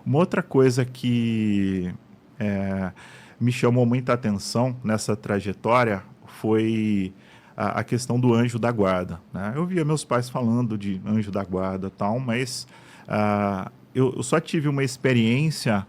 Uma outra coisa que é, me chamou muita atenção nessa trajetória foi a questão do anjo da guarda, né? Eu via meus pais falando de anjo da guarda e tal, mas eu só tive uma experiência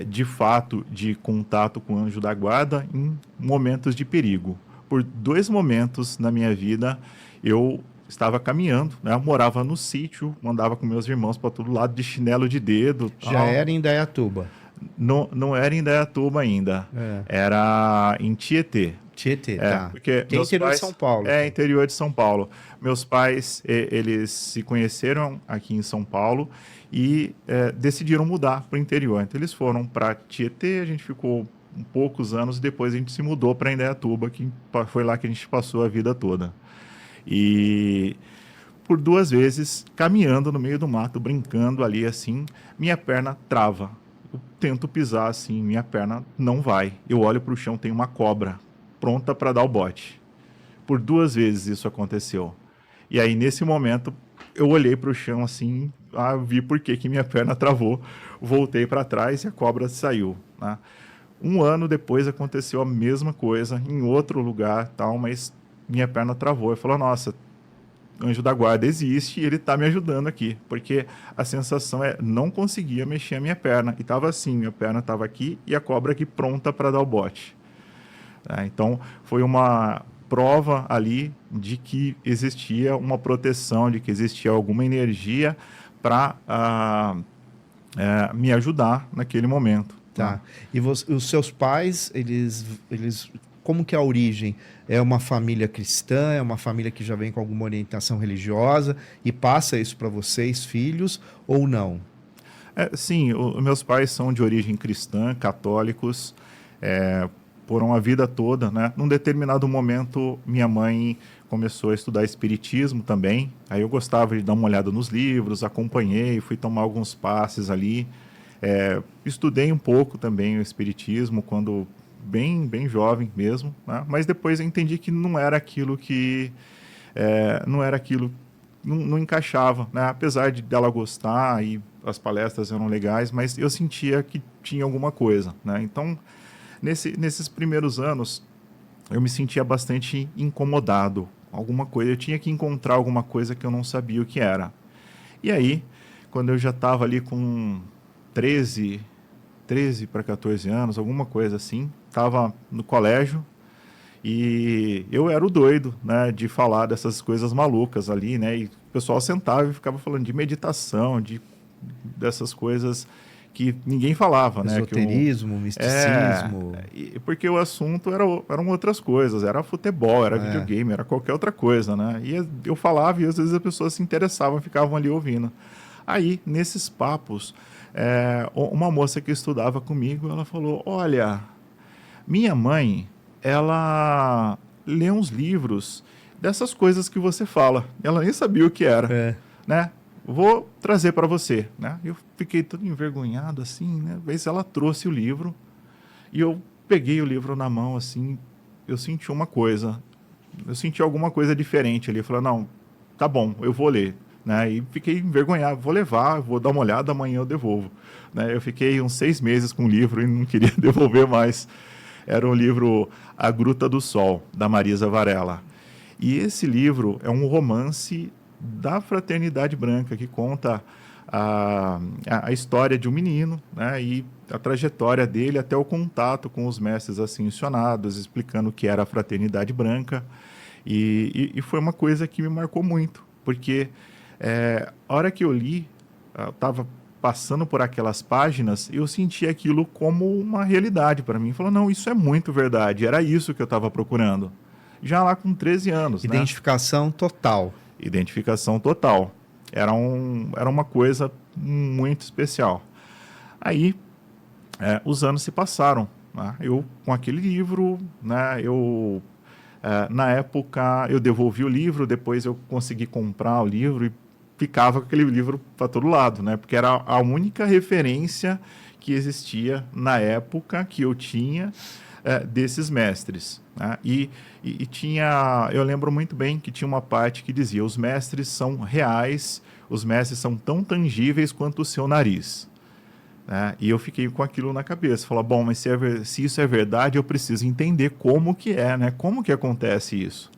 de fato de contato com o anjo da guarda em momentos de perigo. Por dois momentos na minha vida eu estava caminhando, né? Eu morava no sítio, andava com meus irmãos para todo lado de chinelo de dedo, Já tal. era em Indaiatuba. Não, não era em Indaiatuba ainda, É. era em Tietê. Tietê, tá. Porque Que é meus interior de São pais Paulo, é então. interior de São Paulo. Meus pais eles se conheceram aqui em São Paulo e decidiram mudar para o interior. Então eles foram para Tietê, a gente ficou poucos anos, depois a gente se mudou para Indaiatuba, que foi lá que a gente passou a vida toda. E por duas vezes, caminhando no meio do mato, brincando ali assim, minha perna trava. Eu tento pisar assim, minha perna não vai. Eu olho para o chão, tem uma cobra pronta para dar o bote. Por duas vezes isso aconteceu. E aí, nesse momento, eu olhei para o chão assim, vi por que minha perna travou, voltei para trás e a cobra saiu. Né? Um ano depois aconteceu a mesma coisa em outro lugar, tal, mas minha perna travou. Eu falei, nossa, anjo da guarda existe e ele está me ajudando aqui, porque a sensação é não conseguia mexer a minha perna e estava assim, minha perna estava aqui e a cobra aqui pronta para dar o bote. Então foi uma prova ali de que existia uma proteção, de que existia alguma energia para me ajudar naquele momento. Né? Tá. E os seus pais, como que é a origem? É uma família cristã? É uma família que já vem com alguma orientação religiosa e passa isso para vocês, filhos, ou não? Sim, meus pais são de origem cristã, católicos, foram a vida toda, né? Num determinado momento, minha mãe começou a estudar espiritismo também. Aí eu gostava de dar uma olhada nos livros, acompanhei, fui tomar alguns passes ali. Estudei um pouco também o espiritismo quando bem jovem mesmo, né? Mas depois eu entendi que não era aquilo que não era aquilo, não encaixava, né? Apesar de dela gostar e as palestras eram legais, mas eu sentia que tinha alguma coisa, né? Então, nesses primeiros anos, eu me sentia bastante incomodado. Alguma coisa, eu tinha que encontrar alguma coisa que eu não sabia o que era. E aí, quando eu já estava ali com 13, 13 para 14 anos, alguma coisa assim, estava no colégio e eu era o doido, né, de falar dessas coisas malucas ali, né? E o pessoal sentava e ficava falando de meditação, dessas coisas que ninguém falava, né? Esoterismo, É, misticismo. porque o assunto eram outras coisas, era futebol, era É. videogame, era qualquer outra coisa, né? E eu falava e às vezes as pessoas se interessavam, ficavam ali ouvindo. Aí, nesses papos, uma moça que estudava comigo, ela falou, olha, minha mãe, ela lê uns livros dessas coisas que você fala. Ela nem sabia o que era, É. né? Vou trazer para você, né? Eu fiquei todo envergonhado assim, né? Vez ela trouxe o livro e eu peguei o livro na mão assim, eu senti uma coisa, eu senti alguma coisa diferente ali. Eu falei, não, tá bom, eu vou ler, né? E fiquei envergonhado, vou levar, vou dar uma olhada, amanhã eu devolvo, né? Eu fiquei uns 6 meses com o livro e não queria devolver mais. Era o livro A Gruta do Sol, da Marisa Varela. E esse livro é um romance da Fraternidade Branca que conta a história de um menino, né, e a trajetória dele até o contato com os mestres ascensionados, explicando o que era a Fraternidade Branca. E foi uma coisa que me marcou muito, porque a hora que eu li, eu estava passando por aquelas páginas, eu senti aquilo como uma realidade para mim. Falou, não, isso é muito verdade, era isso que eu estava procurando. Já lá com 13 anos, né? Identificação total. Identificação total. Era uma coisa muito especial. Aí, os anos se passaram. Né? Eu, com aquele livro, né, na época, eu devolvi o livro, depois eu consegui comprar o livro e ficava com aquele livro para todo lado, né? Porque era a única referência que existia na época que eu tinha desses mestres. Né? E tinha, eu lembro muito bem que tinha uma parte que dizia: os mestres são reais, os mestres são tão tangíveis quanto o seu nariz. né? E eu fiquei com aquilo na cabeça. Falar, bom, mas se isso é verdade, eu preciso entender como que é, né? Como que acontece isso?